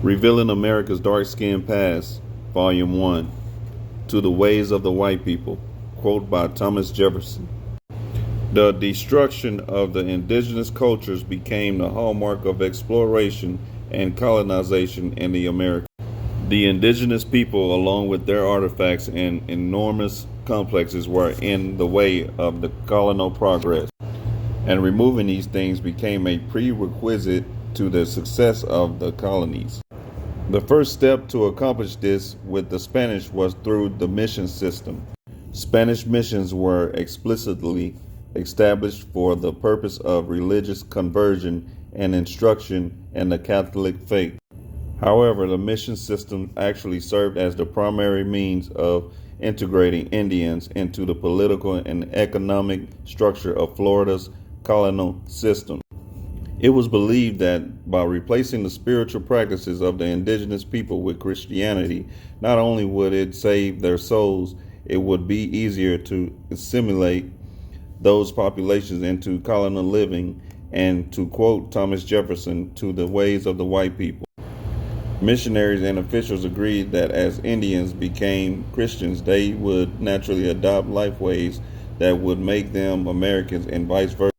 Revealing America's Dark-Skinned Past, Vol.1, To the Ways of the White People, quote by Thomas Jefferson. The destruction of the indigenous cultures became the hallmark of exploration and colonization in the Americas. The indigenous people, along with their artifacts and enormous complexes, were in the way of the colonial progress, and removing these things became a prerequisite to the success of the colonies. The first step to accomplish this with the Spanish was through the mission system. Spanish missions were explicitly established for the purpose of religious conversion and instruction in the Catholic faith. However, the mission system actually served as the primary means of integrating Indians into the political and economic structure of Florida's colonial system. It was believed that by replacing the spiritual practices of the indigenous people with Christianity, not only would it save their souls, it would be easier to assimilate those populations into colonial living and, to quote Thomas Jefferson, to the ways of the white people. Missionaries and officials agreed that as Indians became Christians, they would naturally adopt lifeways that would make them Americans and vice versa.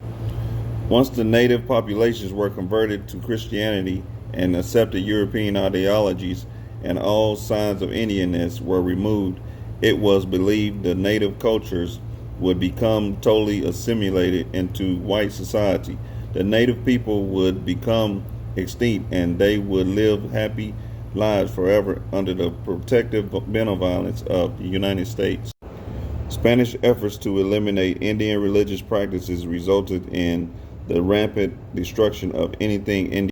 Once the native populations were converted to Christianity and accepted European ideologies and all signs of Indianness were removed, it was believed the native cultures would become totally assimilated into white society. The native people would become extinct and they would live happy lives forever under the protective benevolence of the United States. Spanish efforts to eliminate Indian religious practices resulted in the rampant destruction of anything Indian.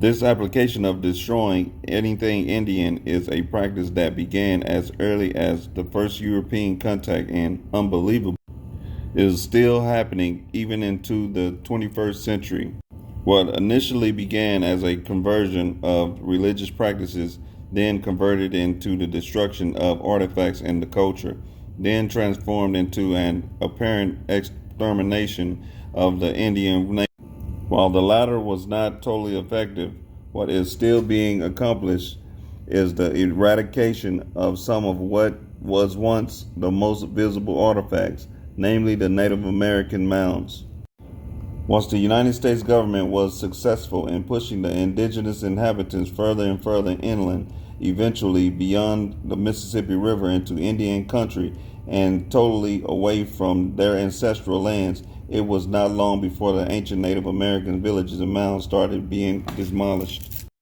This application of destroying anything Indian is a practice that began as early as the first European contact and, unbelievable, is still happening even into the 21st century. What initially began as a conversion of religious practices, then converted into the destruction of artifacts in the culture, then transformed into an apparent extermination of the Indian nation. While the latter was not totally effective, what is still being accomplished is the eradication of some of what was once the most visible artifacts, namely the Native American mounds. Once the United States government was successful in pushing the indigenous inhabitants further and further inland, eventually beyond the Mississippi River into Indian country and totally away from their ancestral lands, it was not long before the ancient Native American villages and mounds started being demolished.